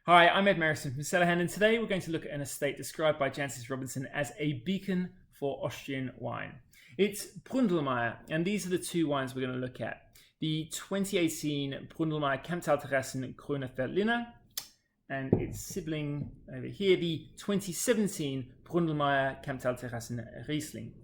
Hi, I'm Ed Merrison from CellarHand, and today we're going to look at an estate described by Jancis Robinson as a beacon for Austrian wine. It's Bründlmayer, and these are the two wines we're going to look at. The 2018 Bründlmayer Kamptal terraced Grüner Veltliner, and its sibling over here, the 2017 Bründlmayer Kamptal terraced Riesling.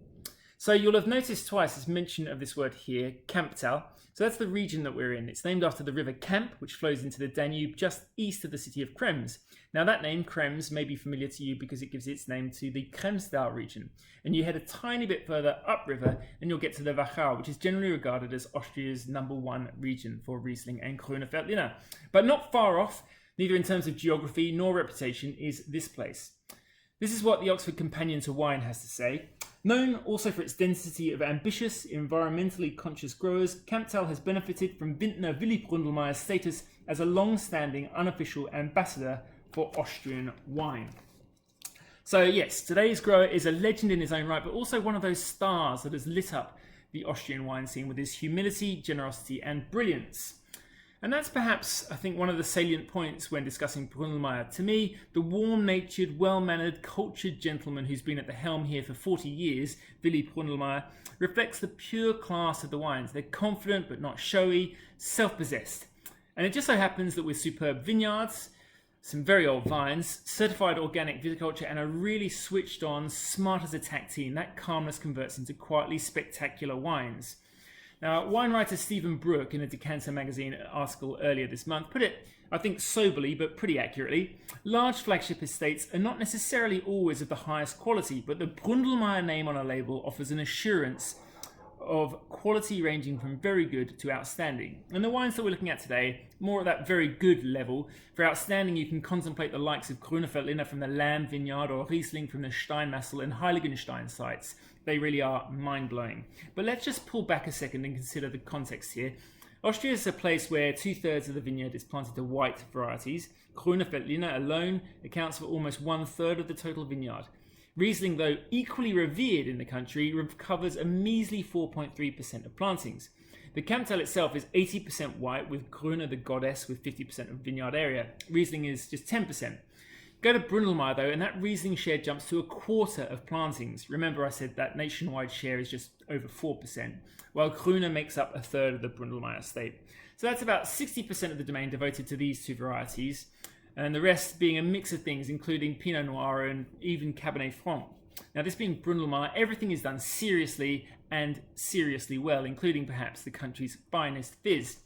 So you'll have noticed twice this mention of this word here, Kamptal. So that's the region that we're in. It's named after the river Kamp, which flows into the Danube just east of the city of Krems. Now that name, Krems, may be familiar to you because it gives its name to the Kremstal region. And you head a tiny bit further upriver and you'll get to the Wachau, which is generally regarded as Austria's #1 region for Riesling and Grüner Veltliner. But not far off, neither in terms of geography nor reputation, is this place. This is what the Oxford Companion to Wine has to say. Known also for its density of ambitious, environmentally conscious growers, Kamptal has benefited from vintner Willi Bründlmayer's status as a long-standing unofficial ambassador for Austrian wine. So yes, today's grower is a legend in his own right, but also one of those stars that has lit up the Austrian wine scene with his humility, generosity and brilliance. And that's perhaps, I think, one of the salient points when discussing Bründlmayer. To me, the warm-natured, well-mannered, cultured gentleman who's been at the helm here for 40 years, Willi Bründlmayer, reflects the pure class of the wines. They're confident but not showy, self-possessed. And it just so happens that with superb vineyards, some very old vines, certified organic viticulture and a really switched on, smart as a tack team, that calmness converts into quietly spectacular wines. Now, wine writer Stephen Brooke, in a Decanter magazine article earlier this month, put it, I think, soberly but pretty accurately. Large flagship estates are not necessarily always of the highest quality, but the Bründlmayer name on a label offers an assurance of quality ranging from very good to outstanding. And the wines that we're looking at today, more at that very good level. For outstanding, you can contemplate the likes of Grüner Veltliner from the Lamb Vineyard or Riesling from the Steinmassel and Heiligenstein sites. They really are mind-blowing. But let's just pull back a second and consider the context here. Austria is a place where 2/3 of the vineyard is planted to white varieties. Grüner Veltliner alone accounts for almost 1/3 of the total vineyard. Riesling, though equally revered in the country, covers a measly 4.3% of plantings. The Kamptal itself is 80% white, with Grüner the goddess with 50% of vineyard area. Riesling is just 10%. Go to Bründlmayer though, and that Riesling share jumps to 1/4 of plantings. Remember I said that nationwide share is just over 4%, while Grüner makes up 1/3 of the Bründlmayer estate. So that's about 60% of the domain devoted to these two varieties, and the rest being a mix of things, including Pinot Noir and even Cabernet Franc. Now this being Bründlmayer, everything is done seriously and seriously well, including perhaps the country's finest fizz.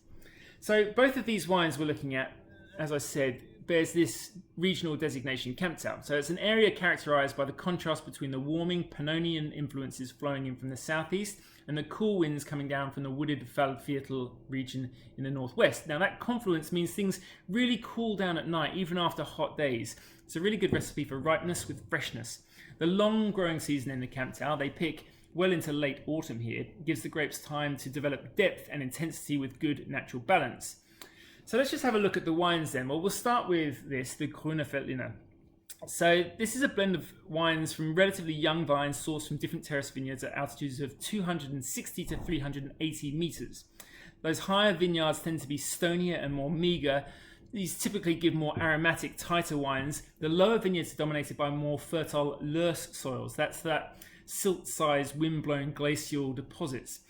So both of these wines we're looking at, as I said, bears this regional designation, Kamptal. So it's an area characterized by the contrast between the warming Pannonian influences flowing in from the southeast and the cool winds coming down from the wooded Waldviertel region in the northwest. Now that confluence means things really cool down at night, even after hot days. It's a really good recipe for ripeness with freshness. The long growing season in the Kamptal, they pick well into late autumn here, gives the grapes time to develop depth and intensity with good natural balance. So let's just have a look at the wines then. Well, we'll start with this, the Grüner Veltliner. So this is a blend of wines from relatively young vines sourced from different terraced vineyards at altitudes of 260 to 380 meters. Those higher vineyards tend to be stonier and more meager. These typically give more aromatic, tighter wines. The lower vineyards are dominated by more fertile loess soils. That's that silt-sized, wind-blown glacial deposits.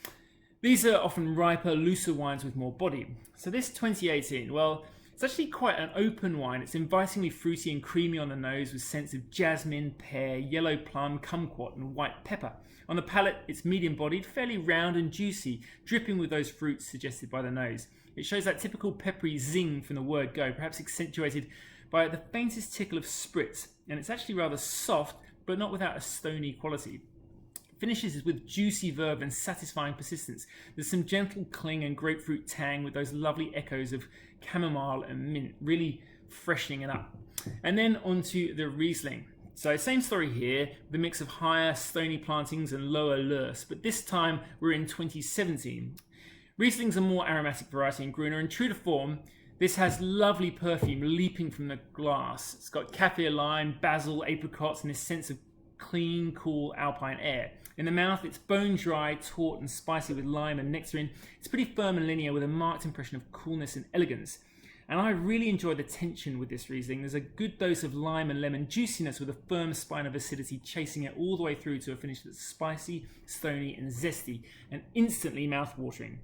These are often riper, looser wines with more body. So this 2018, well, it's actually quite an open wine. It's invitingly fruity and creamy on the nose with scents of jasmine, pear, yellow plum, kumquat and white pepper. On the palate, it's medium-bodied, fairly round and juicy, dripping with those fruits suggested by the nose. It shows that typical peppery zing from the word go, perhaps accentuated by the faintest tickle of spritz. And it's actually rather soft, but not without a stony quality. Finishes with juicy verve and satisfying persistence. There's some gentle cling and grapefruit tang with those lovely echoes of chamomile and mint, really freshening it up. And then onto the Riesling. So same story here, the mix of higher stony plantings and lower loess, but this time we're in 2017. Riesling's a more aromatic variety in Grüner, and true to form, this has lovely perfume leaping from the glass. It's got kaffir lime, basil, apricots, and this sense of clean, cool alpine air. In the mouth, it's bone dry, taut and spicy with lime and nectarine. It's pretty firm and linear with a marked impression of coolness and elegance. And I really enjoy the tension with this Riesling. There's a good dose of lime and lemon juiciness with a firm spine of acidity chasing it all the way through to a finish that's spicy, stony and zesty and instantly mouth-watering.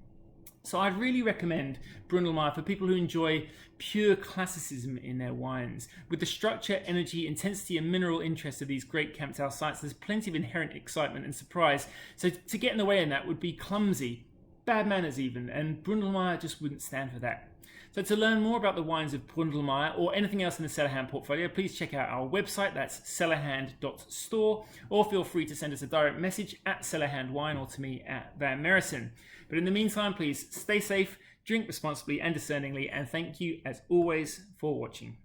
So I'd really recommend Bründlmayer for people who enjoy pure classicism in their wines. With the structure, energy, intensity and mineral interest of these great Kamptal sites, there's plenty of inherent excitement and surprise. So to get in the way in that would be clumsy, bad manners even, and Bründlmayer just wouldn't stand for that. So to learn more about the wines of Bründlmayer or anything else in the CellarHand portfolio, please check out our website, that's cellarhand.store, or feel free to send us a direct message at CellarHandWine or to me at Merrison. But in the meantime, please stay safe, drink responsibly and discerningly, and thank you as always for watching.